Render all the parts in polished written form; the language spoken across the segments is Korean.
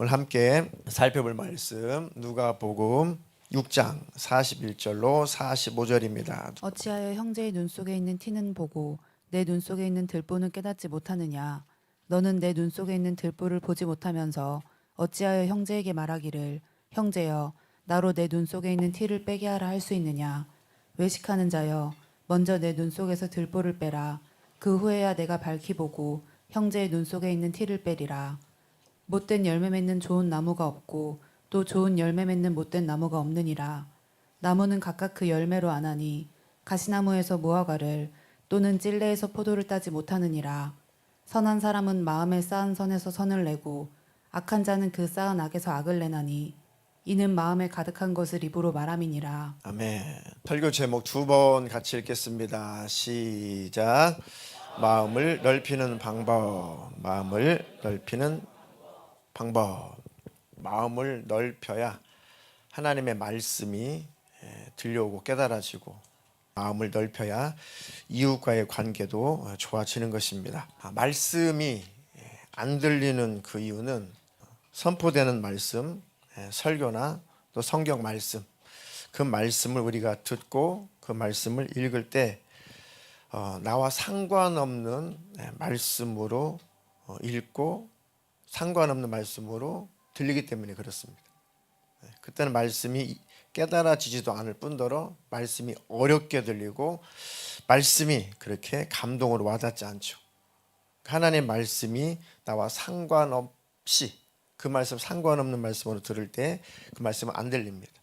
오늘 함께 살펴볼 말씀 누가복음 6장 41절로 45절입니다. 어찌하여 형제의 눈 속에 있는 티는 보고 내 눈 속에 있는 들보는 깨닫지 못하느냐? 너는 내 눈 속에 있는 들보를 보지 못하면서 어찌하여 형제에게 말하기를 형제여 나로 내 눈 속에 있는 티를 빼게 하라 할 수 있느냐? 외식하는 자여 먼저 내 눈 속에서 들보를 빼라. 그 후에야 내가 밝히 보고 형제의 눈 속에 있는 티를 빼리라. 못된 열매 맺는 좋은 나무가 없고 또 좋은 열매 맺는 못된 나무가 없느니라. 나무는 각각 그 열매로 아나니 가시나무에서 무화과를 또는 찔레에서 포도를 따지 못하느니라. 선한 사람은 마음에 쌓은 선에서 선을 내고 악한 자는 그 쌓은 악에서 악을 내나니 이는 마음에 가득한 것을 입으로 말함이니라. 아멘. 설교 제목 두 번 같이 읽겠습니다. 시작. 마음을 넓히는 방법. 마음을 넓히는 방법. 마음을 넓혀야 하나님의 말씀이 들려오고 깨달아지고, 마음을 넓혀야 이웃과의 관계도 좋아지는 것입니다. 말씀이 안 들리는 그 이유는 선포되는 말씀, 설교나 또 성경 말씀, 그 말씀을 우리가 듣고 그 말씀을 읽을 때 나와 상관없는 말씀으로 읽고 상관없는 말씀으로 들리기 때문에 그렇습니다. 그때는 말씀이 깨달아지지도 않을 뿐더러 말씀이 어렵게 들리고 말씀이 그렇게 감동으로 와닿지 않죠. 하나님의 말씀이 나와 상관없이 그 말씀 상관없는 말씀으로 들을 때 그 말씀은 안 들립니다.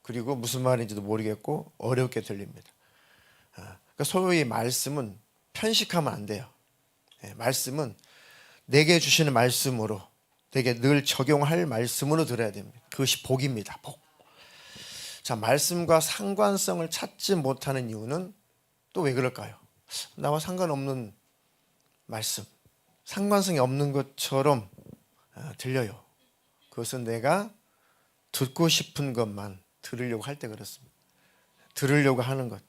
그리고 무슨 말인지도 모르겠고 어렵게 들립니다. 그러니까 소위 말씀은 편식하면 안 돼요. 말씀은 내게 주시는 말씀으로, 내게 늘 적용할 말씀으로 들어야 됩니다. 그것이 복입니다. 복. 자, 말씀과 상관성을 찾지 못하는 이유는 또 왜 그럴까요? 나와 상관없는 말씀, 상관성이 없는 것처럼 들려요. 그것은 내가 듣고 싶은 것만 들으려고 할 때 그렇습니다. 들으려고 하는 것,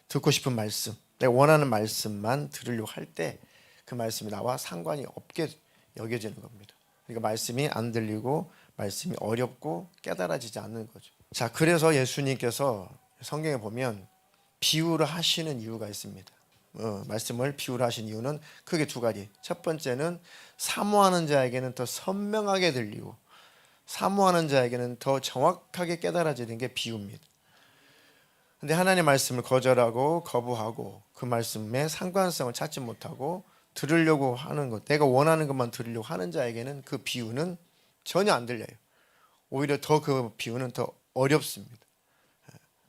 듣고 싶은 말씀, 내가 원하는 말씀만 들으려고 할 때 그 말씀이 나와 상관이 없게 여겨지는 겁니다. 그러니까 말씀이 안 들리고 말씀이 어렵고 깨달아지지 않는 거죠. 자, 그래서 예수님께서 성경에 보면 비유를 하시는 이유가 있습니다. 말씀을 비유를 하신 이유는 크게 두 가지. 첫 번째는 사모하는 자에게는 더 선명하게 들리고 사모하는 자에게는 더 정확하게 깨달아지는 게 비유입니다. 근데 하나님의 말씀을 거절하고 거부하고 그 말씀의 상관성을 찾지 못하고 들으려고 하는 것, 내가 원하는 것만 들으려고 하는 자에게는 그 비유는 전혀 안 들려요. 오히려 더 그 비유는 더 어렵습니다.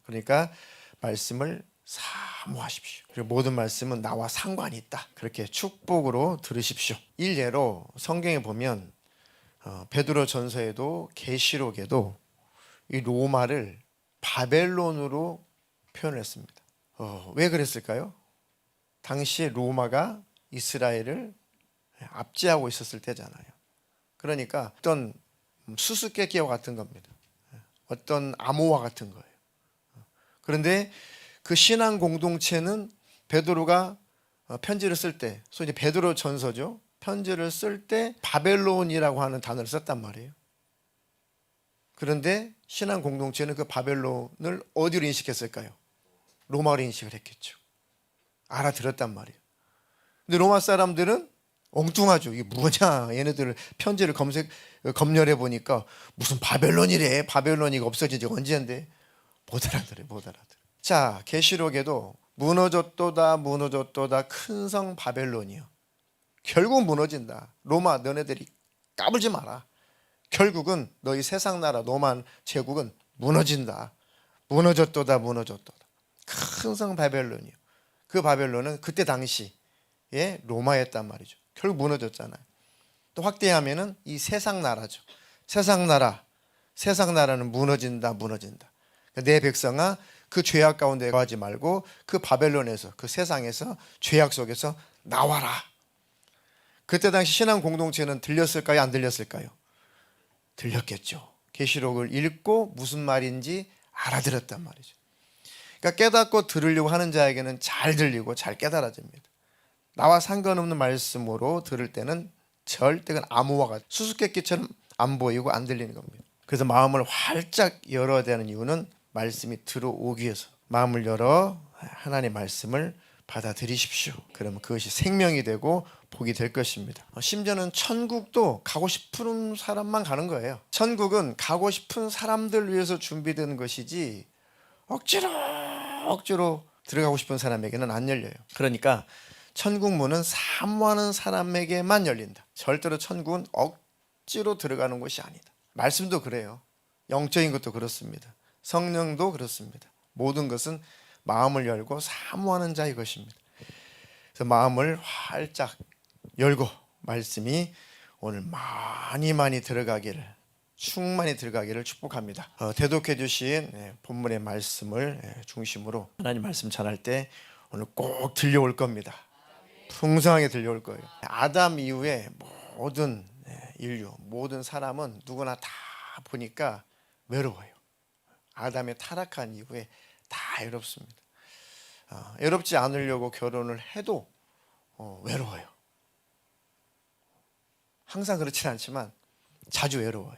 그러니까 말씀을 사모하십시오. 그리고 모든 말씀은 나와 상관이 있다. 그렇게 축복으로 들으십시오. 일례로 성경에 보면 베드로 전서에도 계시록에도 이 로마를 바벨론으로 표현했습니다. 왜 그랬을까요? 당시 로마가 이스라엘을 압제하고 있었을 때잖아요. 그러니까 어떤 수수께끼와 같은 겁니다. 어떤 암호와 같은 거예요. 그런데 그 신앙 공동체는 베드로가 편지를 쓸 때, 소위 베드로 전서죠. 편지를 쓸 때 바벨론이라고 하는 단어를 썼단 말이에요. 그런데 신앙 공동체는 그 바벨론을 어디로 인식했을까요? 로마로 인식을 했겠죠. 알아들었단 말이에요. 근데 로마 사람들은 엉뚱하죠. 이게 뭐냐? 얘네들 편지를 검열해 보니까 무슨 바벨론이래. 바벨론이가 없어진 지 언제인데? 못 알아들어요. 못 알아들어요. 자, 계시록에도 무너졌도다 무너졌도다 큰 성 바벨론이요. 결국 무너진다. 로마 너네들이 까불지 마라. 결국은 너희 세상 나라 로마 제국은 무너진다. 무너졌도다 무너졌도다. 큰 성 바벨론이요. 그 바벨론은 그때 당시에 로마였단 말이죠. 결국 무너졌잖아요. 또 확대하면은 이 세상 나라죠. 세상 나라는 무너진다 무너진다. 내 백성아 그 죄악 가운데 거하지 말고 그 바벨론에서 그 세상에서 죄악 속에서 나와라. 그때 당시 신앙 공동체는 들렸을까요? 안 들렸을까요? 들렸겠죠. 계시록을 읽고 무슨 말인지 알아들었단 말이죠. 그러니까 깨닫고 들으려고 하는 자에게는 잘 들리고 잘 깨달아집니다. 나와 상관없는 말씀으로 들을 때는 절대 그건 암호화 같아요. 수수께끼처럼 안 보이고 안 들리는 겁니다. 그래서 마음을 활짝 열어야 되는 이유는 말씀이 들어오기 위해서. 마음을 열어 하나님의 말씀을 받아들이십시오. 그러면 그것이 생명이 되고 복이 될 것입니다. 심지어는 천국도 가고 싶은 사람만 가는 거예요. 천국은 가고 싶은 사람들 위해서 준비되는 것이지 억지로 들어가고 싶은 사람에게는 안 열려요. 그러니까 천국 문은 사모하는 사람에게만 열린다. 절대로 천국은 억지로 들어가는 곳이 아니다. 말씀도 그래요. 영적인 것도 그렇습니다. 성령도 그렇습니다. 모든 것은 마음을 열고 사모하는 자의 것입니다. 그래서 마음을 활짝 열고 말씀이 오늘 많이 들어가기를, 충만히 들어가기를 축복합니다. 대독해 주신 본문의 말씀을 중심으로 하나님 말씀 전할 때 오늘 꼭 들려올 겁니다. 풍성하게 들려올 거예요. 아담 이후에 모든 인류, 모든 사람은 누구나 다 보니까 외로워요. 아담의 타락한 이후에 다 외롭습니다. 외롭지 않으려고 결혼을 해도 외로워요. 항상 그렇진 않지만 자주 외로워요.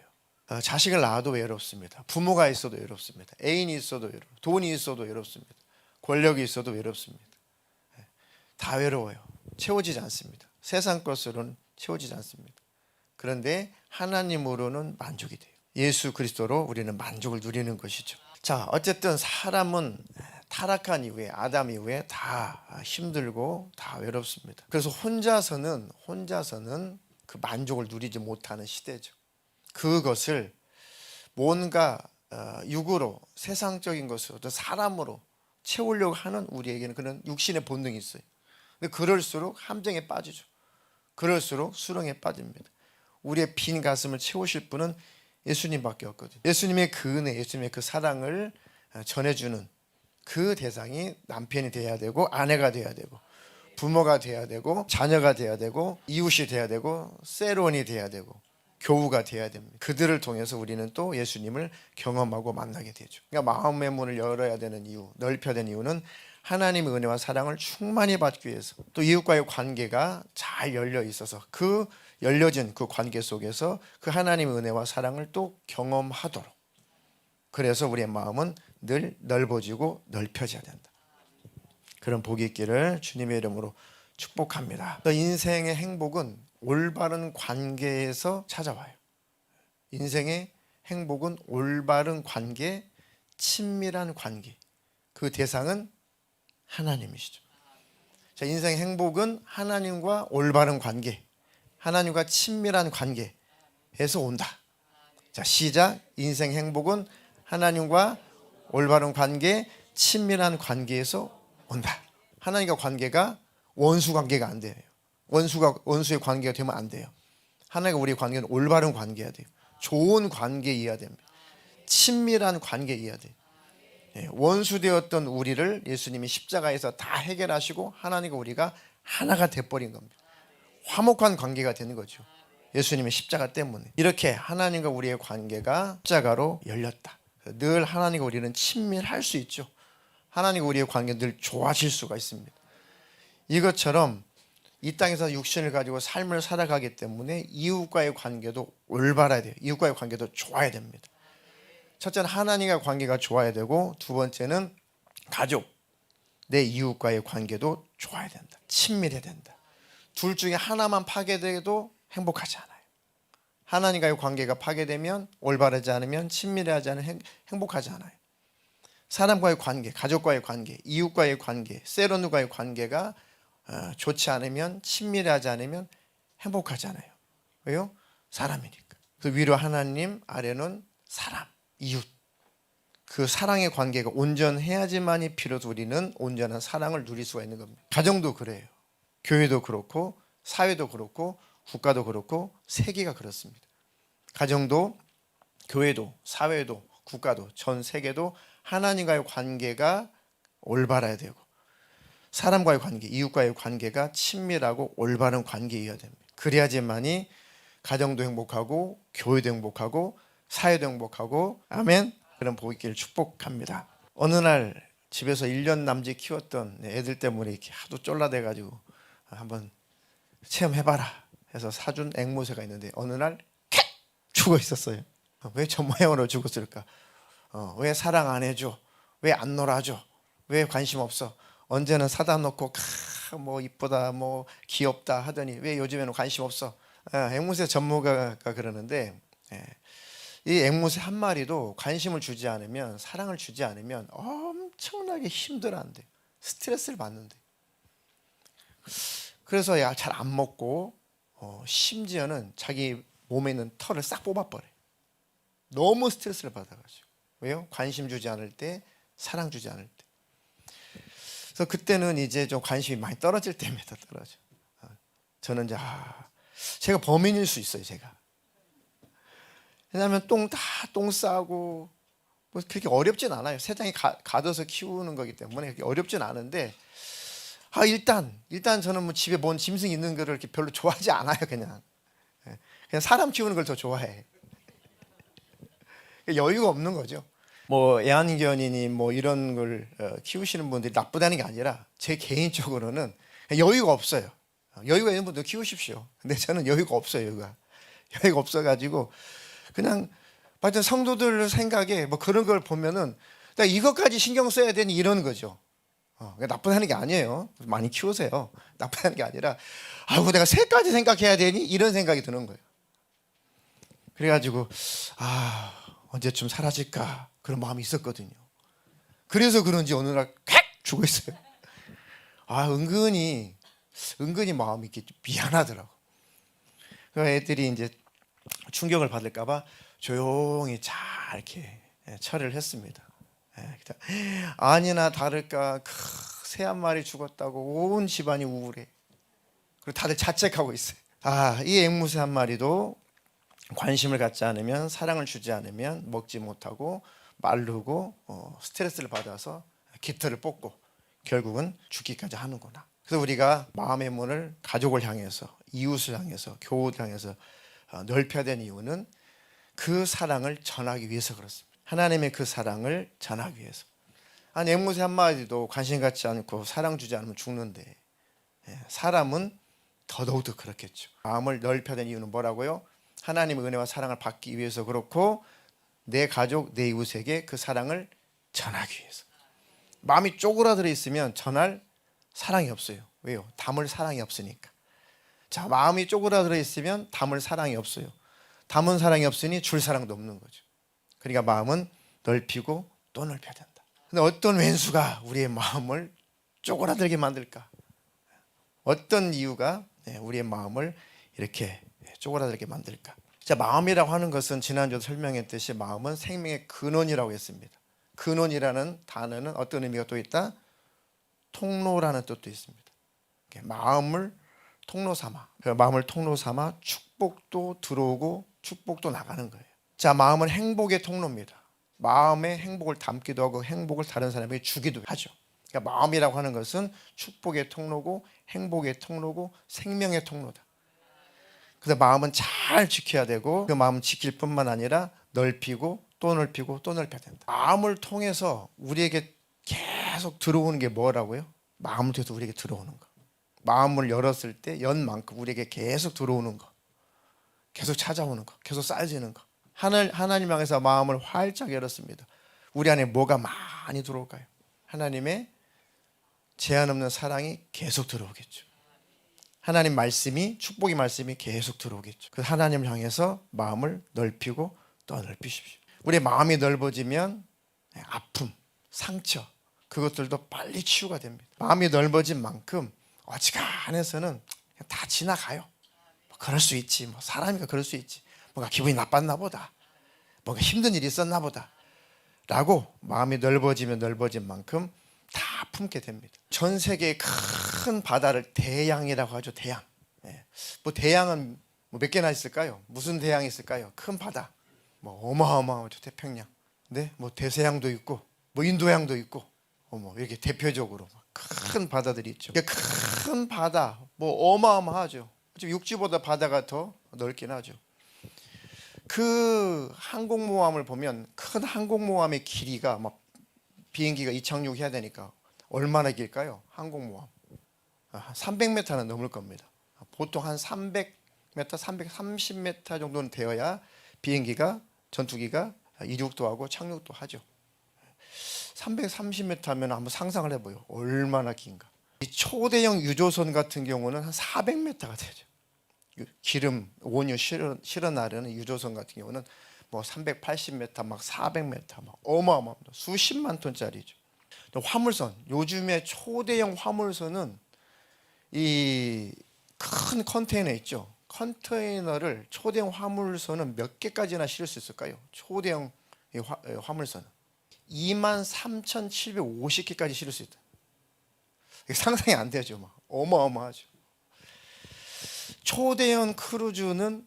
자식을 낳아도 외롭습니다. 부모가 있어도 외롭습니다. 애인이 있어도 외롭습니다. 돈이 있어도 외롭습니다. 권력이 있어도 외롭습니다. 다 외로워요. 채워지지 않습니다. 세상 것으로는 채워지지 않습니다. 그런데 하나님으로는 만족이 돼요. 예수 그리스도로 우리는 만족을 누리는 것이죠. 자, 어쨌든 사람은 타락한 이후에, 아담 이후에 다 힘들고 다 외롭습니다. 그래서 혼자서는 그 만족을 누리지 못하는 시대죠. 그것을 뭔가 육으로, 세상적인 것으로, 또 사람으로 채우려고 하는 우리에게는 그런 육신의 본능이 있어요. 근데 그럴수록 함정에 빠지죠. 그럴수록 수렁에 빠집니다. 우리의 빈 가슴을 채우실 분은 예수님밖에 없거든요. 예수님의 그 은혜, 예수님의 그 사랑을 전해주는 그 대상이 남편이 돼야 되고, 아내가 돼야 되고, 부모가 돼야 되고, 자녀가 돼야 되고, 이웃이 돼야 되고, 세론이 돼야 되고, 교우가 돼야 됩니다. 그들을 통해서 우리는 또 예수님을 경험하고 만나게 되죠. 그러니까 마음의 문을 열어야 되는 이유, 넓혀야 되는 이유는 하나님의 은혜와 사랑을 충만히 받기 위해서, 또 이웃과의 관계가 잘 열려 있어서 그 열려진 그 관계 속에서 그 하나님의 은혜와 사랑을 또 경험하도록, 그래서 우리의 마음은 늘 넓어지고 넓혀져야 된다. 그런 복이 있기를 주님의 이름으로 축복합니다. 인생의 행복은 올바른 관계에서 찾아와요. 인생의 행복은 올바른 관계, 친밀한 관계. 그 대상은 하나님이시죠. 자, 인생의 행복은 하나님과 올바른 관계, 하나님과 친밀한 관계에서 온다. 자, 시작. 인생 행복은 하나님과 올바른 관계, 친밀한 관계에서 온다. 하나님과 관계가 원수 관계가 안 돼요. 원수의 관계가 되면 안 돼요. 하나님과 우리의 관계는 올바른 관계여야 돼요. 좋은 관계이어야 됩니다. 친밀한 관계이어야 돼요. 원수 되었던 우리를 예수님이 십자가에서 다 해결하시고 하나님과 우리가 하나가 돼버린 겁니다. 화목한 관계가 되는 거죠. 예수님의 십자가 때문에. 이렇게 하나님과 우리의 관계가 십자가로 열렸다. 늘 하나님과 우리는 친밀할 수 있죠. 하나님과 우리의 관계는 늘 좋아질 수가 있습니다. 이것처럼 이 땅에서 육신을 가지고 삶을 살아가기 때문에 이웃과의 관계도 올바라야 돼요. 이웃과의 관계도 좋아야 됩니다. 첫째는 하나님과의 관계가 좋아야 되고, 두 번째는 가족, 내 이웃과의 관계도 좋아야 된다. 친밀해야 된다. 둘 중에 하나만 파괴돼도 행복하지 않아요. 하나님과의 관계가 파괴되면, 올바르지 않으면, 친밀하지 않으면 행복하지 않아요. 사람과의 관계, 가족과의 관계, 이웃과의 관계, 세로누과의 관계가 좋지 않으면, 친밀하지 않으면 행복하지 않아요. 왜요? 사람이니까. 그 위로 하나님, 아래는 사람, 이웃. 그 사랑의 관계가 온전해야지만이 비로소 우리는 온전한 사랑을 누릴 수가 있는 겁니다. 가정도 그래요. 교회도 그렇고, 사회도 그렇고, 국가도 그렇고, 세계가 그렇습니다. 가정도, 교회도, 사회도, 국가도, 전 세계도 하나님과의 관계가 올바라야 되고, 사람과의 관계, 이웃과의 관계가 친밀하고 올바른 관계이어야 됩니다. 그래야지만이 가정도 행복하고, 교회도 행복하고, 사회도 행복하고, 아멘. 그런 복이 있기를 축복합니다. 어느 날 집에서 1년 남짓 키웠던 애들 때문에 이렇게 하도 쫄라대가지고 한번 체험해봐라 해서 사준 앵무새가 있는데 어느 날 캣! 죽어 있었어요. 왜 저 모양으로 죽었을까? 왜 사랑 안 해줘? 왜 안 놀아줘? 왜 관심 없어? 언제는 사다 놓고 뭐 이쁘다 뭐 귀엽다 하더니 왜 요즘에는 관심 없어? 앵무새 전문가가 그러는데 이 앵무새 한 마리도 관심을 주지 않으면, 사랑을 주지 않으면 엄청나게 힘들어한대. 스트레스를 받는데. 그래서 잘 안 먹고 심지어는 자기 몸에 있는 털을 싹 뽑아버려. 너무 스트레스를 받아가지고. 왜요? 관심 주지 않을 때, 사랑 주지 않을 때. 그래서 그때는 이제 좀 관심이 많이 떨어질 때입니다. 떨어져. 저는 이제 제가 범인일 수 있어요. 제가. 왜냐하면 똥 싸고 뭐 그렇게 어렵진 않아요. 세상에 가둬서 키우는 거기 때문에 그렇게 어렵진 않은데 일단 저는 뭐 집에 뭔 짐승 있는 거를 이렇게 별로 좋아하지 않아요. 그냥 사람 키우는 걸 더 좋아해. 여유가 없는 거죠. 뭐 애완견이니 뭐 이런 걸 키우시는 분들이 나쁘다는 게 아니라 제 개인적으로는 여유가 없어요. 여유가 있는 분들 키우십시오. 근데 저는 여유가 없어요. 여유가 없어가지고 그냥 하여튼 성도들 생각에 뭐 그런 걸 보면은 나 이것까지 신경 써야 되니 이런 거죠. 나쁘다는 게 아니에요. 많이 키우세요. 나쁘다는 게 아니라 아이고 내가 새까지 생각해야 되니 이런 생각이 드는 거예요. 그래가지고 언제쯤 사라질까 그런 마음이 있었거든요. 그래서 그런지 어느 날 콱 죽어 있어요. 은근히 마음이 이렇게 미안하더라고. 그 애들이 이제 충격을 받을까봐 조용히 잘 이렇게 처리를 했습니다. 아니나 다를까 새 한 마리 죽었다고 온 집안이 우울해. 그리고 다들 자책하고 있어요. 이 앵무새 한 마리도 관심을 갖지 않으면, 사랑을 주지 않으면 먹지 못하고 마르고 스트레스를 받아서 깃털을 뽑고 결국은 죽기까지 하는구나. 그래서 우리가 마음의 문을 가족을 향해서, 이웃을 향해서, 교우를 향해서 넓혀야 되는 이유는 그 사랑을 전하기 위해서 그렇습니다. 하나님의 그 사랑을 전하기 위해서. 앵무새 한 마리도 관심 갖지 않고 사랑 주지 않으면 죽는데 사람은 더더욱 그렇겠죠. 마음을 넓혀야 되는 이유는 뭐라고요? 하나님의 은혜와 사랑을 받기 위해서 그렇고, 내 가족, 내 이웃에게 그 사랑을 전하기 위해서. 마음이 쪼그라들어 있으면 전할 사랑이 없어요. 왜요? 담을 사랑이 없으니까. 자, 마음이 쪼그라들어 있으면 담을 사랑이 없어요. 담은 사랑이 없으니 줄 사랑도 없는 거죠. 그러니까 마음은 넓히고 또 넓혀야 된다. 근데 어떤 왼수가 우리의 마음을 쪼그라들게 만들까? 어떤 이유가 우리의 마음을 이렇게 쪼그라들게 만들까? 자, 마음이라고 하는 것은 지난주에 설명했듯이 마음은 생명의 근원이라고 했습니다. 근원이라는 단어는 어떤 의미가 또 있다? 통로라는 뜻도 있습니다. 마음을 통로 삼아, 마음을 통로 삼아 축복도 들어오고 축복도 나가는 거예요. 자, 마음은 행복의 통로입니다. 마음에 행복을 담기도 하고 행복을 다른 사람에게 주기도 하죠. 그러니까 마음이라고 하는 것은 축복의 통로고 행복의 통로고 생명의 통로다. 그래서 마음은 잘 지켜야 되고, 그 마음은 지킬 뿐만 아니라 넓히고 또 넓히고 또 넓혀야 된다. 마음을 통해서 우리에게 계속 들어오는 게 뭐라고요? 마음을 통해서 우리에게 들어오는 거. 마음을 열었을 때 연 만큼 우리에게 계속 들어오는 거, 계속 찾아오는 거, 계속 쌓여지는 거. 하나님 향해서 마음을 활짝 열었습니다. 우리 안에 뭐가 많이 들어올까요? 하나님의 제한 없는 사랑이 계속 들어오겠죠. 하나님 말씀이, 축복의 말씀이 계속 들어오겠죠. 그 하나님을 향해서 마음을 넓히고 또 넓히십시오. 우리의 마음이 넓어지면 아픔, 상처, 그것들도 빨리 치유가 됩니다. 마음이 넓어진 만큼 어지간해서는 다 지나가요. 뭐 그럴 수 있지, 뭐 사람이니까 그럴 수 있지, 뭔가 기분이 나빴나 보다, 뭔가 힘든 일이 있었나 보다 라고 마음이 넓어지면 넓어진 만큼 다 품게 됩니다. 전 세계의 큰 바다를 대양이라고 하죠. 대양. 뭐 대양은 뭐 몇 개나 있을까요? 무슨 대양이 있을까요? 큰 바다, 뭐 어마어마하죠. 태평양. 네, 뭐 대서양도 있고, 뭐 인도양도 있고, 뭐 이렇게 대표적으로 큰 바다들이 있죠. 큰 바다, 뭐 어마어마하죠. 육지보다 바다가 더 넓긴 하죠. 그 항공모함을 보면 큰 항공모함의 길이가 막 비행기가 이착륙해야 되니까 얼마나 길까요? 항공모함 300m는 넘을 겁니다. 보통 한 300m 330m 정도는 되어야 비행기가 전투기가 이륙도 하고 착륙도 하죠. 330m 하면 한번 상상을 해봐요. 얼마나 긴가. 이 초대형 유조선 같은 경우는 한 400m가 되죠. 기름, 원유 실어 나르는 유조선 같은 경우는 뭐 380m, 막 400m, 막 어마어마합니다. 수십만 톤짜리죠. 화물선, 요즘에 초대형 화물선은 이 큰 컨테이너 있죠. 컨테이너를 초대형 화물선은 몇 개까지나 실을 수 있을까요? 초대형 화물선은 23,750개까지 실을 수 있다. 상상이 안 되죠. 막 어마어마하죠. 초대형 크루즈는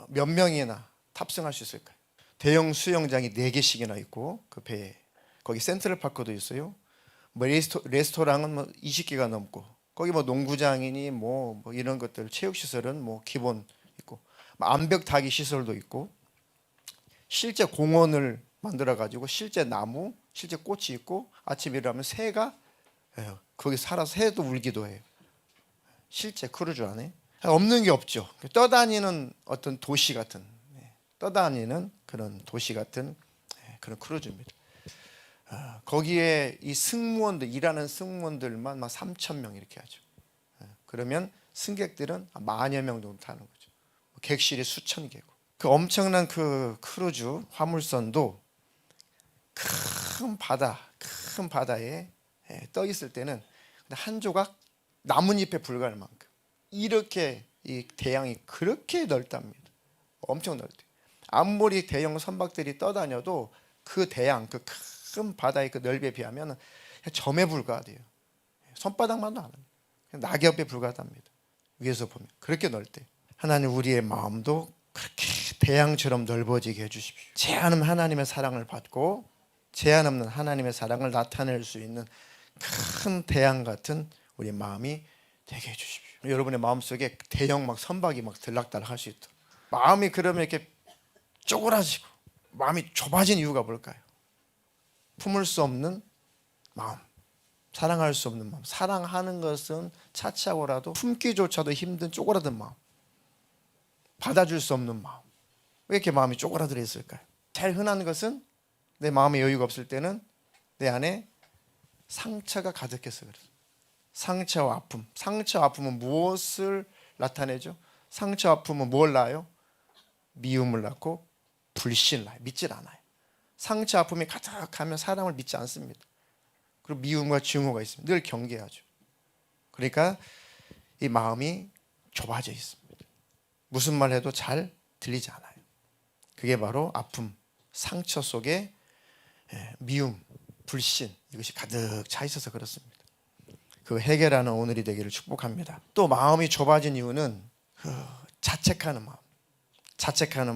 몇 명이나 탑승할 수 있을까요? 대형 수영장이 4개씩이나 있고 그 배에 거기 센트럴파크도 있어요. 뭐 레스토랑은 뭐 20개가 넘고 거기 뭐 농구장이니 뭐 이런 것들 체육시설은 뭐 기본 있고 뭐 암벽 타기 시설도 있고 실제 공원을 만들어 가지고 실제 나무, 실제 꽃이 있고 아침에 일어나면 새가 거기 살아서 새도 울기도 해요. 실제 크루즈 안에 없는 게 없죠. 떠다니는 어떤 도시 같은 떠다니는 그런 도시 같은 그런 크루즈입니다. 거기에 이 승무원들 일하는 승무원들만 막 3,000명 이렇게 하죠. 그러면 승객들은 10,000여 명 정도 타는 거죠. 객실이 수천 개고 그 엄청난 그 크루즈 화물선도 큰 바다에 떠 있을 때는 한 조각 나뭇잎에 불과할 만큼 이렇게 이 대양이 그렇게 넓답니다. 엄청 넓대요. 아무리 대형 선박들이 떠다녀도 그 대양, 그 큰 바다의 그 넓이에 비하면 점에 불과하대요. 손바닥만도 안 합니다. 낙엽에 불과하답니다. 위에서 보면 그렇게 넓대요. 하나님 우리의 마음도 그렇게 대양처럼 넓어지게 해주십시오. 제한 없는 하나님의 사랑을 받고 제한 없는 하나님의 사랑을 나타낼 수 있는 큰 대양 같은 우리 마음이 되게 해주십시오. 여러분의 마음속에 대형 막 선박이 막 들락달락 할 수 있도록 마음이 그러면 이렇게 쪼그라지고 마음이 좁아진 이유가 뭘까요? 품을 수 없는 마음, 사랑할 수 없는 마음. 사랑하는 것은 차치하고라도 품기조차도 힘든 쪼그라든 마음, 받아줄 수 없는 마음. 왜 이렇게 마음이 쪼그라들어 있을까요? 제일 흔한 것은 내 마음에 여유가 없을 때는 내 안에 상처가 가득해서 그래요. 상처와 아픔. 상처와 아픔은 무엇을 나타내죠? 상처와 아픔은 뭘 낳아요? 미움을 낳고 불신을 낳아요. 믿질 않아요. 상처 아픔이 가득하면 사람을 믿지 않습니다. 그리고 미움과 증오가 있습니다. 늘 경계하죠. 그러니까 이 마음이 좁아져 있습니다. 무슨 말 해도 잘 들리지 않아요. 그게 바로 아픔, 상처 속에 미움, 불신 이것이 가득 차 있어서 그렇습니다. 그 해결하는 오늘이 되기를 축복합니다. 또 마음이 좁아진 이유는 그 자책하는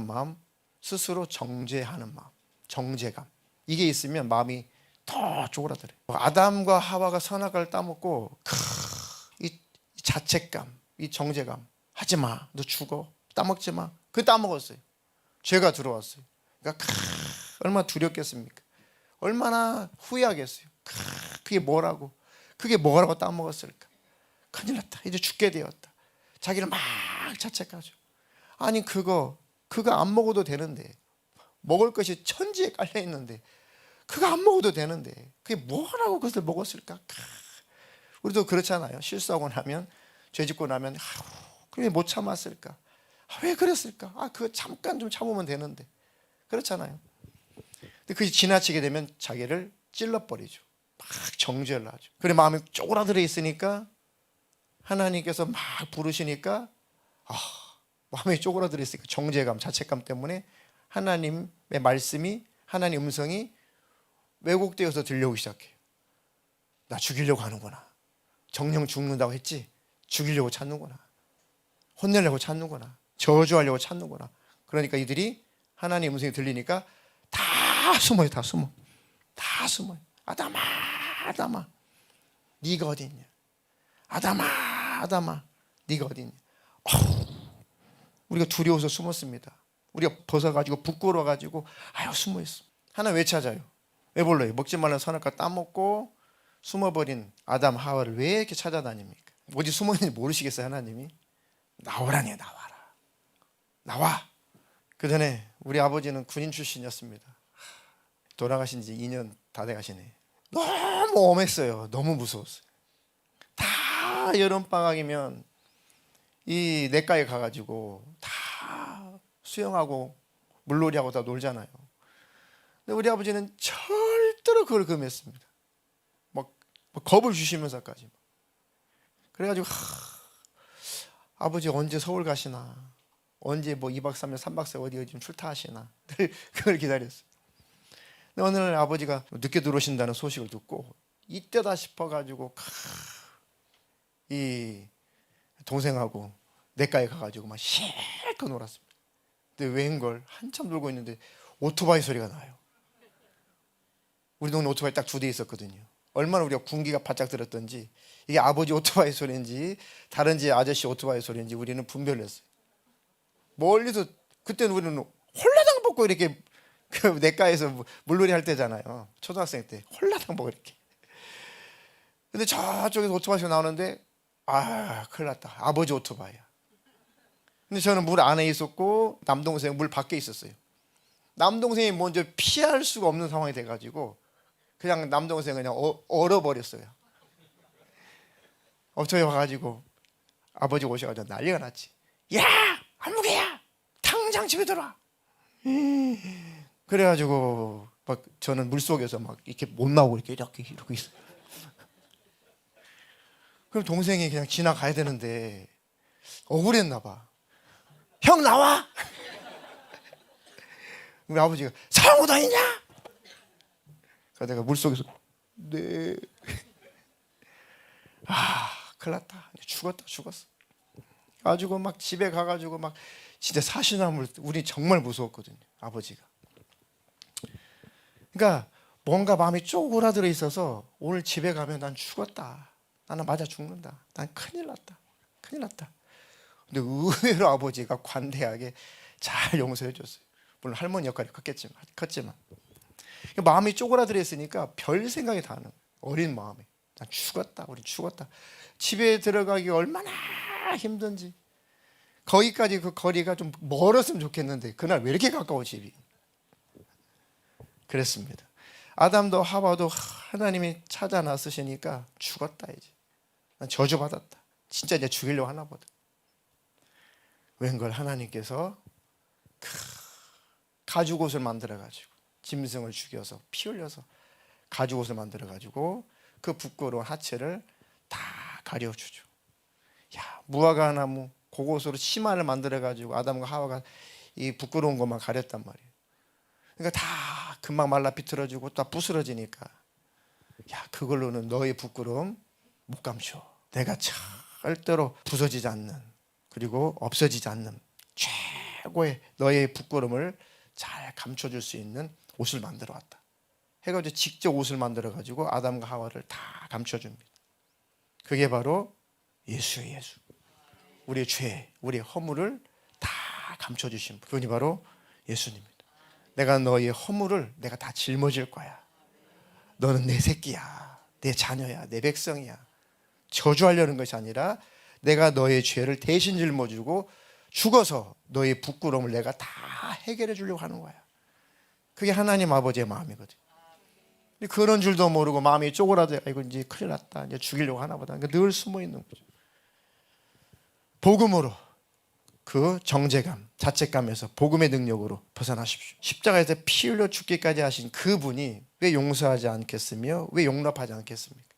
마음, 스스로 정죄하는 마음, 정죄감. 이게 있으면 마음이 더 쪼그라들어요. 아담과 하와가 선악과를 따먹고 이 자책감, 이 정죄감. 하지 마, 너 죽어. 따먹지 마. 그 따먹었어요. 죄가 들어왔어요. 그러니까 얼마나 두렵겠습니까? 얼마나 후회하겠어요. 그게 뭐라고 따먹었을까? 큰일 났다. 이제 죽게 되었다. 자기를 막 자책하죠. 아니 그거 안 먹어도 되는데, 먹을 것이 천지에 깔려 있는데 그거 안 먹어도 되는데 그게 뭐라고 그것을 먹었을까? 우리도 그렇잖아요. 실수하고 나면, 죄 짓고 나면 왜 못 참았을까? 왜 그랬을까? 그거 잠깐 좀 참으면 되는데. 그렇잖아요. 근데 그게 지나치게 되면 자기를 찔러버리죠. 막 정죄를 하죠. 그래 마음이 쪼그라들어 있으니까 하나님께서 막 부르시니까 마음이 쪼그라들어 있으니까 정죄감, 자책감 때문에 하나님의 말씀이, 하나님 음성이 왜곡되어서 들려오기 시작해요. 나 죽이려고 하는구나. 정령 죽는다고 했지? 죽이려고 찾는구나. 혼내려고 찾는구나. 저주하려고 찾는구나. 그러니까 이들이 하나님 음성이 들리니까 다 숨어요. 다 숨어요. 아담아 네가 어디 있냐? 아담아 네가 어디 있냐? 우리가 두려워서 숨었습니다. 우리가 벗어가지고 부끄러워가지고 숨어 있어. 하나 왜 찾아요? 왜 불러요? 먹지 말라는 선악과 따먹고 숨어버린 아담 하와를 왜 이렇게 찾아다닙니까? 어디 숨어있는지 모르시겠어요? 하나님이 나오라니 나와. 나와. 그 전에 우리 아버지는 군인 출신이었습니다. 돌아가신 지 2년 다 돼가시네. 너무 엄했어요. 너무 무서웠어요. 다 여름방학이면 이 내과에 가가지고 다 수영하고 물놀이하고 다 놀잖아요. 근데 우리 아버지는 절대로 그걸 금했습니다. 막 겁을 주시면서까지. 그래가지고 아버지 언제 서울 가시나, 언제 뭐 2박 3일 3박 4일 어디 좀 출타하시나 그걸 기다렸어요. 근데 어느 날 아버지가 늦게 들어오신다는 소식을 듣고 이때다 싶어가지고 이 동생하고 내과에 가가지고 막 실컷 놀았습니다. 근데 웬걸 한참 놀고 있는데 오토바이 소리가 나요. 우리 동네 오토바이 딱 2대 있었거든요. 얼마나 우리가 군기가 바짝 들었던지, 이게 아버지 오토바이 소리인지 다른 집 아저씨 오토바이 소리인지 우리는 분별을 했어요. 멀리서, 그때는 우리는 홀라당 벗고 이렇게 그 내과에서 물놀이 할 때잖아요. 초등학생 때 홀라당 벗고 이렇게. 근데 저쪽에서 오토바이가 나오는데 큰일 났다. 아버지 오토바이야. 근데 저는 물 안에 있었고 남동생은 물 밖에 있었어요. 남동생이 먼저 피할 수가 없는 상황이 돼가지고 그냥 남동생은 그냥 얼어버렸어요. 저희 와가지고 아버지 오셔가지고 난리가 났지. 야, 안무개야, 당장 집에 들어와. 그래가지고 막 저는 물 속에서 막 이렇게 못 나오고 이렇게 이러고 있어요. 그럼 동생이 그냥 지나가야 되는데 억울했나 봐. 형 나와. 우리 아버지가 상호 다니냐? 그래서 내가 물 속에서 네. 큰일 났다. 죽었어. 가지고 막 집에 가가지고 막 진짜 사시나물, 우리 정말 무서웠거든요. 아버지가. 그러니까 뭔가 마음이 쪼그라들어 있어서 오늘 집에 가면 난 죽었다. 나는 맞아 죽는다. 난 큰일 났다. 근데 의외로 아버지가 관대하게 잘 용서해 줬어요. 물론 할머니 역할이 컸지만. 마음이 쪼그라들어 있으니까 별 생각이 다 나는 거예요. 어린 마음에. 난 죽었다. 우리 죽었다. 집에 들어가기 얼마나 힘든지. 거기까지 그 거리가 좀 멀었으면 좋겠는데 그날 왜 이렇게 가까워 집이. 그랬습니다. 아담도 하와도 하나님이 찾아 나서시니까 죽었다 이제. 난 저주받았다. 진짜 이제 죽이려고 하나 보다. 웬걸 하나님께서 가죽옷을 만들어가지고 짐승을 죽여서 피 흘려서 가죽옷을 만들어가지고 그 부끄러운 하체를 다 가려주죠. 야, 무화과 나무 그것으로 치마를 만들어가지고 아담과 하와가 이 부끄러운 것만 가렸단 말이에요. 그러니까 다 금방 말라 비틀어지고 또 부스러지니까 야, 그걸로는 너의 부끄러움 못 감춰. 내가 절대로 부서지지 않는, 그리고 없어지지 않는 최고의 너의 부끄러움을 잘 감춰줄 수 있는 옷을 만들어 왔다 해가지고 직접 옷을 만들어 가지고 아담과 하와를 다 감춰줍니다. 그게 바로 예수예요. 예수. 우리의 죄, 우리의 허물을 다 감춰주신 분, 그분이 바로 예수님입니다. 내가 너의 허물을 내가 다 짊어질 거야. 너는 내 새끼야, 내 자녀야, 내 백성이야. 저주하려는 것이 아니라 내가 너의 죄를 대신 짊어지고 죽어서 너의 부끄러움을 내가 다 해결해 주려고 하는 거야. 그게 하나님 아버지의 마음이거든. 그런 줄도 모르고 마음이 쪼그라져, 이거 이제 큰일 났다, 이제 죽이려고 하나 보다. 그러니까 늘 숨어 있는 거죠. 복음으로 그 정죄감, 자책감에서 복음의 능력으로 벗어나십시오. 십자가에서 피 흘려 죽기까지 하신 그분이 왜 용서하지 않겠으며 왜 용납하지 않겠습니까?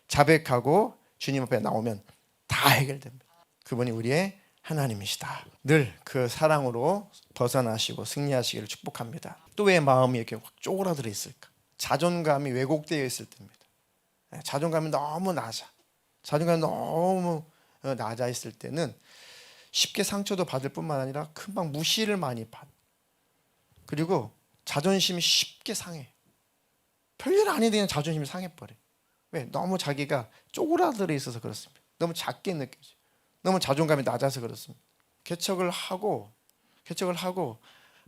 자백하고 주님 앞에 나오면 다 해결됩니다. 그분이 우리의 하나님이시다. 늘 그 사랑으로 벗어나시고 승리하시기를 축복합니다. 또 왜 마음이 이렇게 확 쪼그라들어 있을까? 자존감이 왜곡되어 있을 때입니다. 자존감이 너무 낮아. 자존감이 너무 낮아 있을 때는 쉽게 상처도 받을 뿐만 아니라 금방 무시를 많이 받아. 그리고 자존심이 쉽게 상해. 별일 아닌데 그냥 자존심이 상해버려. 왜? 너무 자기가 쪼그라들어 있어서 그렇습니다. 너무 작게 느껴져. 너무 자존감이 낮아서 그렇습니다. 개척을 하고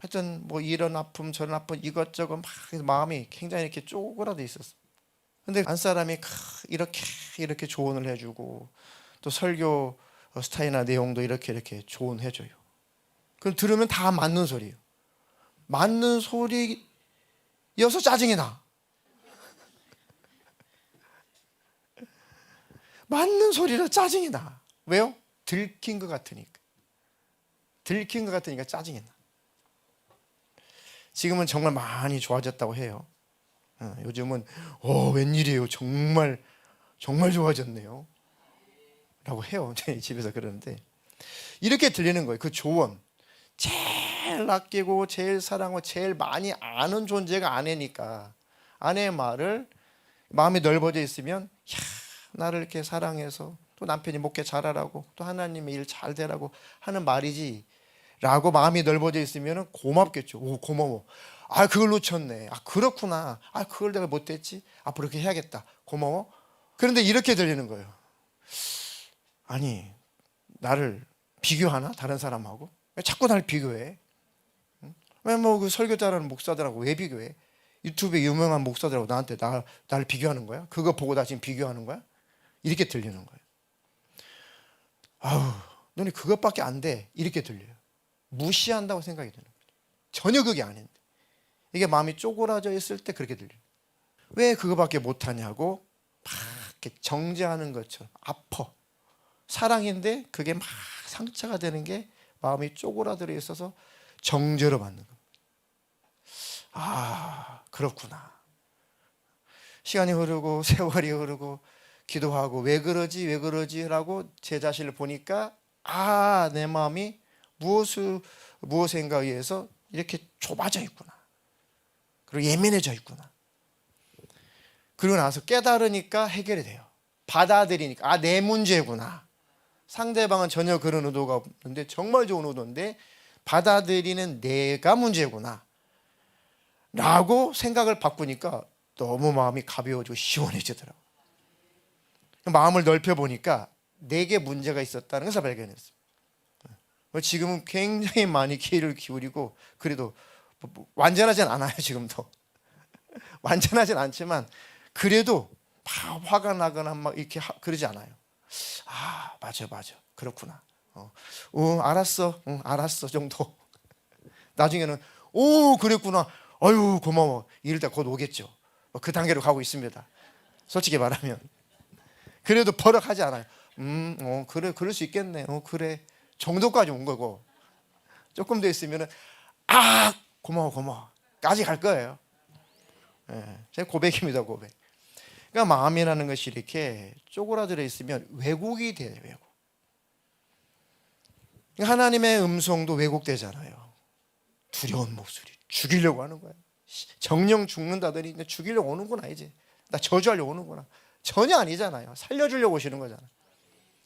하여튼 뭐 이런 아픔 저런 아픔 이것저것 막 마음이 굉장히 이렇게 쪼그라져 있었어. 근데 안 사람이 이렇게 조언을 해주고 또 설교 스타일이나 내용도 이렇게 조언해줘요. 그럼 들으면 다 맞는 소리예요. 맞는 소리여서 짜증이 나. 맞는 소리라 짜증이 나. 왜요? 들킨 것 같으니까. 들킨 것 같으니까 짜증이 나. 지금은 정말 많이 좋아졌다고 해요. 요즘은 웬일이에요. 정말 좋아졌네요. 라고 해요. 저희 집에서 그러는데 이렇게 들리는 거예요. 그 조언. 제일 아끼고 제일 사랑하고 제일 많이 아는 존재가 아내니까 아내의 말을 마음이 넓어져 있으면 야, 나를 이렇게 사랑해서 또 남편이 목회 잘하라고 또 하나님의 일 잘 되라고 하는 말이지 라고 마음이 넓어져 있으면 고맙겠죠. 오, 고마워. 아, 그걸 놓쳤네. 아, 그렇구나. 아, 그걸 내가 못했지. 앞으로 그렇게 해야겠다. 고마워. 그런데 이렇게 들리는 거예요. 아니, 나를 비교하나? 다른 사람하고? 왜 자꾸 나를 비교해? 왜 뭐 그 설교 잘하는 목사들하고 왜 비교해? 유튜브에 유명한 목사들하고 나한테 나를 비교하는 거야? 그거 보고 나 지금 비교하는 거야? 이렇게 들리는 거예요. 아우, 너네 그것밖에 안 돼. 이렇게 들려요. 무시한다고 생각이 드는 거예요. 전혀 그게 아닌데. 이게 마음이 쪼그라져 있을 때 그렇게 들려요. 왜 그거밖에 못하냐고 막 이렇게 정죄하는 것처럼 아파. 사랑인데 그게 막 상처가 되는 게 마음이 쪼그라들어 있어서 정죄로 받는 겁니다. 아, 그렇구나. 시간이 흐르고 세월이 흐르고 기도하고 왜 그러지 라고 제 자신을 보니까 아, 내 마음이 무엇인가 의해서 이렇게 좁아져 있구나. 그리고 예민해져 있구나. 그러고 나서 깨달으니까 해결이 돼요. 받아들이니까 아, 내 문제구나. 상대방은 전혀 그런 의도가 없는데 정말 좋은 의도인데 받아들이는 내가 문제구나 라고 생각을 바꾸니까 너무 마음이 가벼워지고 시원해지더라고요. 마음을 넓혀보니까 내게 문제가 있었다는 것을 발견했어요. 지금은 굉장히 많이 귀를 기울이고 그래도 완전하진 않아요. 지금도 완전하진 않지만 그래도 막 화가 나거나 막 이렇게 그러지 않아요. 아, 맞아 그렇구나. 알았어 알았어 정도. 나중에는 오, 그랬구나. 아유, 고마워. 이럴 때 곧 오겠죠. 그 단계로 가고 있습니다. 솔직히 말하면 그래도 버럭하지 않아요. 그래, 그럴 수 있겠네. 그래 정도까지 온 거고 조금 더 있으면은 아, 고마워 까지 갈 거예요. 제 고백입니다. 고백. 그러니까 마음이라는 것이 이렇게 쪼그라들어 있으면 왜곡이 돼요. 왜곡. 하나님의 음성도 왜곡되잖아요. 두려운 목소리 죽이려고 하는 거예요. 정령 죽는다더니 죽이려고 오는구나. 이제 나 저주하려고 오는구나. 전혀 아니잖아요. 살려주려고 오시는 거잖아요.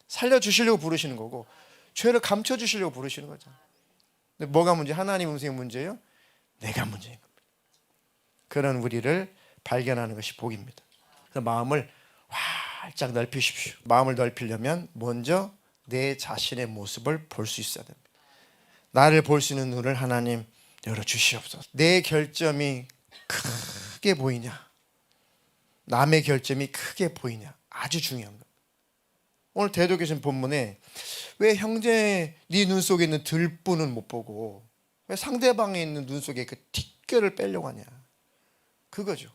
살려주시려고 부르시는 거고 죄를 감춰주시려고 부르시는 거잖아요. 근데 뭐가 문제? 하나님 음성이 문제예요? 내가 문제인 겁니다. 그런 우리를 발견하는 것이 복입니다. 그래서 마음을 활짝 넓히십시오. 마음을 넓히려면 먼저 내 자신의 모습을 볼 수 있어야 됩니다. 나를 볼 수 있는 눈을 하나님 열어주시옵소서. 내 결점이 크게 보이냐, 남의 결점이 크게 보이냐, 아주 중요한 겁니다. 오늘 대도교신 본문에 왜 형제 네 눈 속에 있는 들보는 못 보고 왜 상대방에 있는 눈 속에 그 티끌을 빼려고 하냐, 그거죠.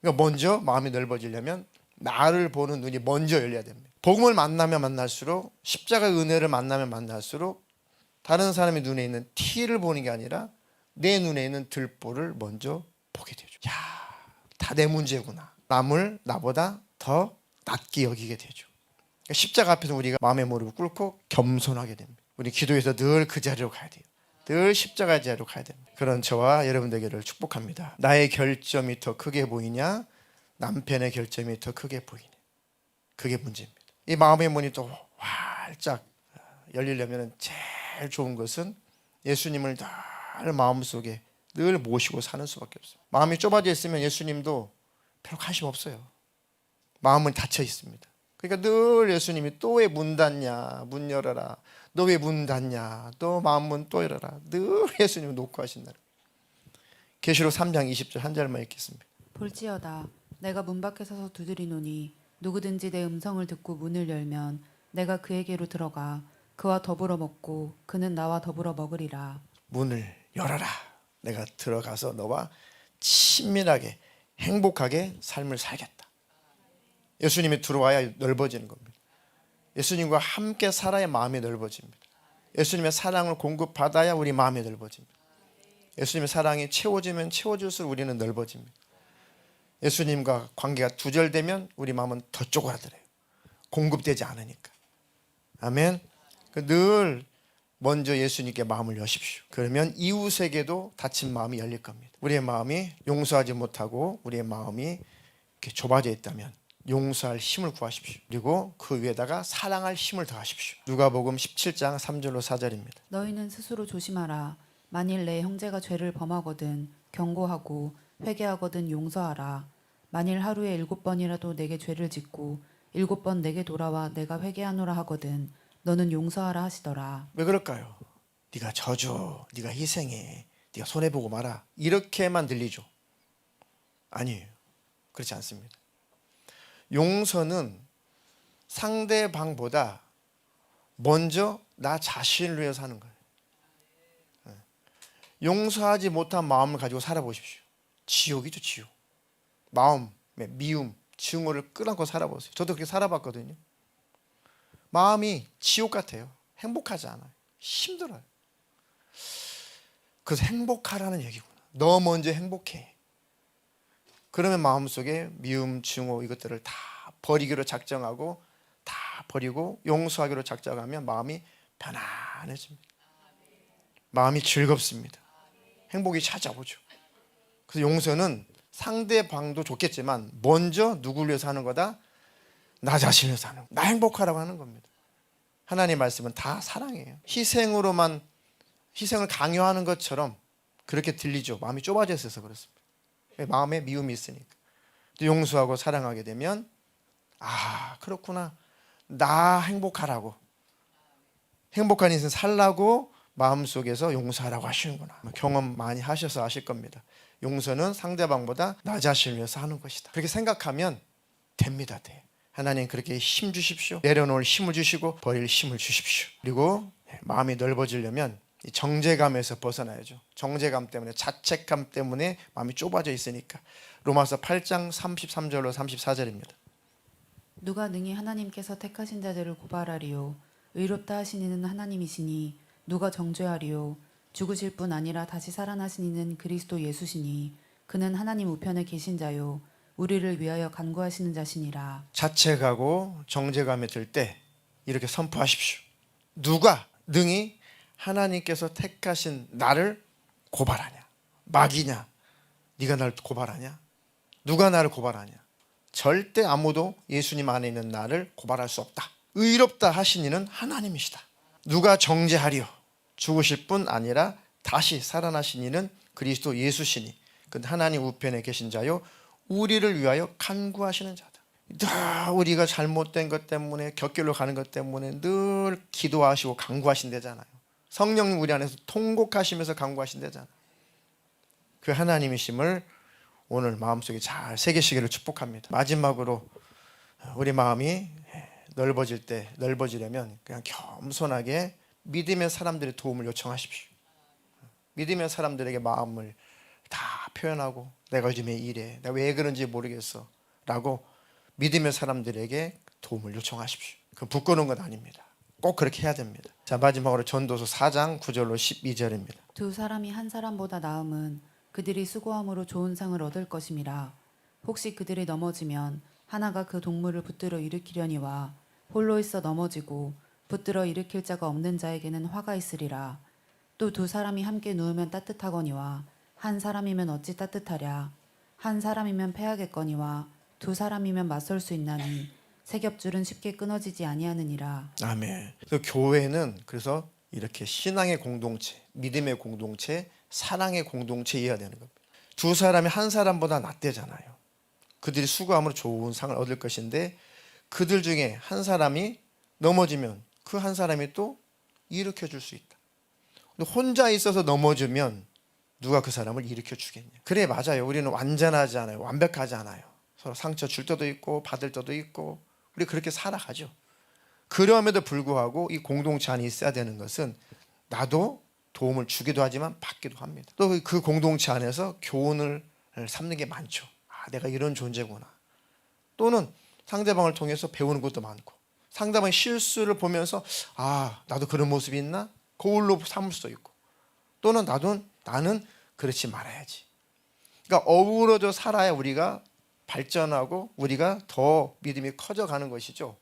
그러니까 먼저 마음이 넓어지려면 나를 보는 눈이 먼저 열려야 됩니다. 복음을 만나면 만날수록, 십자가의 은혜를 만나면 만날수록 다른 사람의 눈에 있는 티를 보는 게 아니라 내 눈에 있는 들보를 먼저 보게 되죠. 야, 다 내 문제구나. 남을 나보다 더 낫게 여기게 되죠. 그러니까 십자가 앞에서 우리가 마음의 무릎을 꿇고 겸손하게 됩니다. 우리 기도에서 늘 그 자리로 가야 돼요. 늘 십자가 자리로 가야 됩니다. 그런 저와 여러분들에게를 축복합니다. 나의 결점이 더 크게 보이냐, 남편의 결점이 더 크게 보이냐, 그게 문제입니다. 이 마음의 문이 또 활짝 열리려면 제일 좋은 것은 예수님을 늘 마음속에 늘 모시고 사는 수밖에 없어요. 마음이 좁아져 있으면 예수님도 별로 관심 없어요. 마음은 닫혀 있습니다. 그러니까 늘 예수님이 또 왜 문 닫냐, 문 열어라. 너 왜 문 닫냐, 또 마음 문 또 열어라. 늘 예수님을 놓고 하신다. 계시록 3장 20절 한 절만 읽겠습니다. 볼지어다 내가 문 밖에 서서 두드리노니 누구든지 내 음성을 듣고 문을 열면 내가 그에게로 들어가 그와 더불어 먹고 그는 나와 더불어 먹으리라. 문을 열어라. 내가 들어가서 너와 친밀하게 행복하게 삶을 살겠다. 예수님이 들어와야 넓어지는 겁니다. 예수님과 함께 살아야 마음이 넓어집니다. 예수님의 사랑을 공급받아야 우리 마음이 넓어집니다. 예수님의 사랑이 채워지면 채워질수록 우리는 넓어집니다. 예수님과 관계가 두절되면 우리 마음은 더 쪼그라들어요. 공급되지 않으니까. 아멘. 늘 먼저 예수님께 마음을 여십시오. 그러면 이웃에게도 닫힌 마음이 열릴 겁니다. 우리의 마음이 용서하지 못하고 우리의 마음이 이렇게 좁아져 있다면 용서할 힘을 구하십시오. 그리고 그 위에다가 사랑할 힘을 더하십시오. 누가복음 17장 3절로 4절입니다. 너희는 스스로 조심하라. 만일 내 형제가 죄를 범하거든 경고하고 회개하거든 용서하라. 만일 하루에 7번이라도 내게 죄를 짓고 7번 내게 돌아와 내가 회개하노라 하거든 너는 용서하라 하시더라. 왜 그럴까요? 네가 져줘, 네가 희생해, 네가 손해보고 마라, 이렇게만 들리죠. 아니에요. 그렇지 않습니다. 용서는 상대방보다 먼저 나 자신을 위해서 하는 거예요. 용서하지 못한 마음을 가지고 살아보십시오. 지옥이죠, 지옥. 마음의 미움, 증오를 끌어안고 살아보세요. 저도 그렇게 살아봤거든요. 마음이 지옥 같아요. 행복하지 않아요. 힘들어요. 그래서 행복하라는 얘기구나. 너 먼저 행복해. 그러면 마음속에 미움, 증오 이것들을 다 버리기로 작정하고 다 버리고 용서하기로 작정하면 마음이 편안해집니다. 마음이 즐겁습니다. 행복이 찾아오죠. 그래서 용서는 상대방도 좋겠지만 먼저 누구를 위해서 하는 거다? 나 자신을 위해서 하는 거다. 나 행복하라고 하는 겁니다. 하나님 말씀은 다 사랑이에요. 희생으로만 희생을 강요하는 것처럼 그렇게 들리죠. 마음이 좁아져 있어서 그렇습니다. 마음에 미움이 있으니까. 용서하고 사랑하게 되면 아 그렇구나. 나 행복하라고. 행복한 인생 살라고 마음속에서 용서하라고 하시는구나. 경험 많이 하셔서 아실 겁니다. 용서는 상대방보다 나 자신을 위해서 하는 것이다. 그렇게 생각하면 됩니다. 돼. 하나님 그렇게 힘 주십시오. 내려놓을 힘을 주시고 버릴 힘을 주십시오. 그리고 마음이 넓어지려면 이 정죄감에서 벗어나야죠. 정죄감 때문에, 자책감 때문에 마음이 좁아져 있으니까. 로마서 8장 33절로 34절입니다. 누가 능히 하나님께서 택하신 자들을 고발하리요. 의롭다 하신 이는 하나님이시니 누가 정죄하리요. 죽으실 뿐 아니라 다시 살아나신 이는 그리스도 예수시니 그는 하나님 우편에 계신 자요. 우리를 위하여 간구하시는 자시니라. 자책하고 정죄감이 들 때 이렇게 선포하십시오. 누가 능히 하나님께서 택하신 나를 고발하냐? 마귀냐? 네가 나를 고발하냐? 누가 나를 고발하냐? 절대 아무도 예수님 안에 있는 나를 고발할 수 없다. 의롭다 하신 이는 하나님이시다. 누가 정죄하리요? 죽으실 뿐 아니라 다시 살아나신 이는 그리스도 예수시니 그 하나님 우편에 계신 자요 우리를 위하여 간구하시는 자다. 늘 우리가 잘못된 것 때문에 곁길로 가는 것 때문에 늘 기도하시고 간구하신대잖아요. 성령님 우리 안에서 통곡하시면서 간구하신대잖아요. 그 하나님이심을 오늘 마음속에 잘 새기시기를 축복합니다. 마지막으로 우리 마음이 넓어질 때 넓어지려면 그냥 겸손하게 믿음의 사람들의 도움을 요청하십시오. 믿음의 사람들에게 마음을 다 표현하고 내가 요즘에 이래, 내가 왜 그런지 모르겠어 라고 믿음의 사람들에게 도움을 요청하십시오. 그건 부끄러운 건 아닙니다. 꼭 그렇게 해야 됩니다. 자, 마지막으로 전도서 4장 9절로 12절입니다. 두 사람이 한 사람보다 나음은 그들이 수고함으로 좋은 상을 얻을 것임이라. 혹시 그들이 넘어지면 하나가 그 동물을 붙들어 일으키려니와 홀로 있어 넘어지고 붙들어 일으킬 자가 없는 자에게는 화가 있으리라. 또 두 사람이 함께 누우면 따뜻하거니와 한 사람이면 어찌 따뜻하랴. 한 사람이면 패하겠거니와 두 사람이면 맞설 수 있나니 세 겹줄은 쉽게 끊어지지 아니하느니라. 아멘. 그래서 교회는 그래서 이렇게 신앙의 공동체, 믿음의 공동체, 사랑의 공동체여야 되는 겁니다. 두 사람이 한 사람보다 낫대잖아요. 그들이 수고함으로 좋은 상을 얻을 것인데 그들 중에 한 사람이 넘어지면 그 한 사람이 또 일으켜 줄 수 있다. 근데 혼자 있어서 넘어지면 누가 그 사람을 일으켜 주겠냐. 그래 맞아요. 우리는 완전하지 않아요. 완벽하지 않아요. 서로 상처 줄 때도 있고 받을 때도 있고 우리 그렇게 살아가죠. 그럼에도 불구하고 이 공동체 안에 있어야 되는 것은 나도 도움을 주기도 하지만 받기도 합니다. 또 그 공동체 안에서 교훈을 삼는 게 많죠. 아, 내가 이런 존재구나. 또는 상대방을 통해서 배우는 것도 많고, 상대방의 실수를 보면서 아, 나도 그런 모습이 있나? 거울로 삼을 수도 있고, 또는 나는 그렇지 말아야지. 그러니까 어우러져 살아야 우리가 발전하고 우리가 더 믿음이 커져가는 것이죠.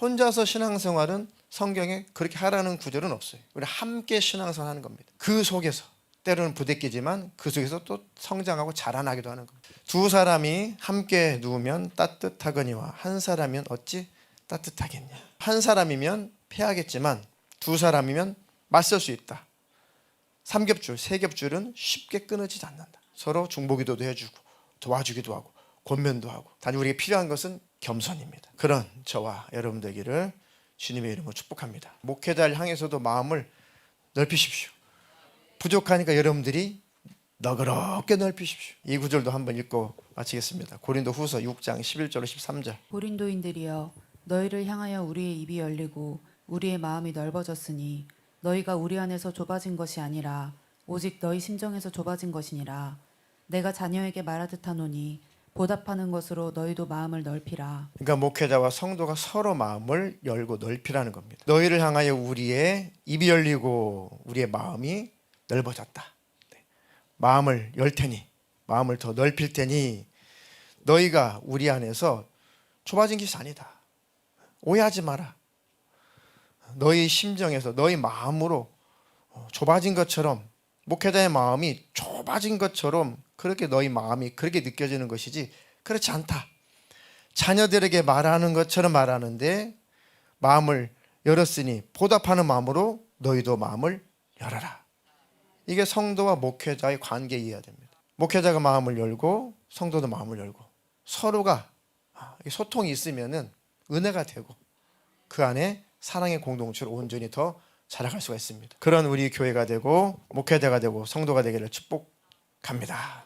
혼자서 신앙생활은 성경에 그렇게 하라는 구절은 없어요. 우리 함께 신앙생활하는 겁니다. 그 속에서 때로는 부대끼지만 그 속에서 또 성장하고 자라나기도 하는 겁니다. 두 사람이 함께 누우면 따뜻하거니와 한 사람이면 어찌 따뜻하겠냐. 한 사람이면 패하겠지만 두 사람이면 맞설 수 있다. 삼겹줄, 세겹줄은 쉽게 끊어지지 않는다. 서로 중보기도도 해주고 도와주기도 하고 권면도 하고. 단지 우리에게 필요한 것은 겸손입니다. 그런 저와 여러분 되기를 주님의 이름으로 축복합니다. 목회자를 향해서도 마음을 넓히십시오. 부족하니까 여러분들이 너그럽게 넓히십시오. 이 구절도 한번 읽고 마치겠습니다. 고린도 후서 6장 11절 13절. 고린도인들이여 너희를 향하여 우리의 입이 열리고 우리의 마음이 넓어졌으니 너희가 우리 안에서 좁아진 것이 아니라 오직 너희 심정에서 좁아진 것이니라. 내가 자녀에게 말하듯 하노니 보답하는 것으로 너희도 마음을 넓히라. 그러니까 목회자와 성도가 서로 마음을 열고 넓히라는 겁니다. 너희를 향하여 우리의 입이 열리고 우리의 마음이 넓어졌다. 마음을 열 테니, 마음을 더 넓힐 테니 너희가 우리 안에서 좁아진 것이 아니다. 오해하지 마라. 너희 심정에서 너희 마음으로 좁아진 것처럼, 목회자의 마음이 좁아진 것처럼 그렇게 너희 마음이 그렇게 느껴지는 것이지 그렇지 않다. 자녀들에게 말하는 것처럼 말하는데 마음을 열었으니 보답하는 마음으로 너희도 마음을 열어라. 이게 성도와 목회자의 관계에 이해야 됩니다. 목회자가 마음을 열고 성도도 마음을 열고 서로가 소통이 있으면은 은혜가 되고 그 안에 사랑의 공동체로 온전히 더 자라갈 수가 있습니다. 그런 우리 교회가 되고 목회자가 되고 성도가 되기를 축복합니다.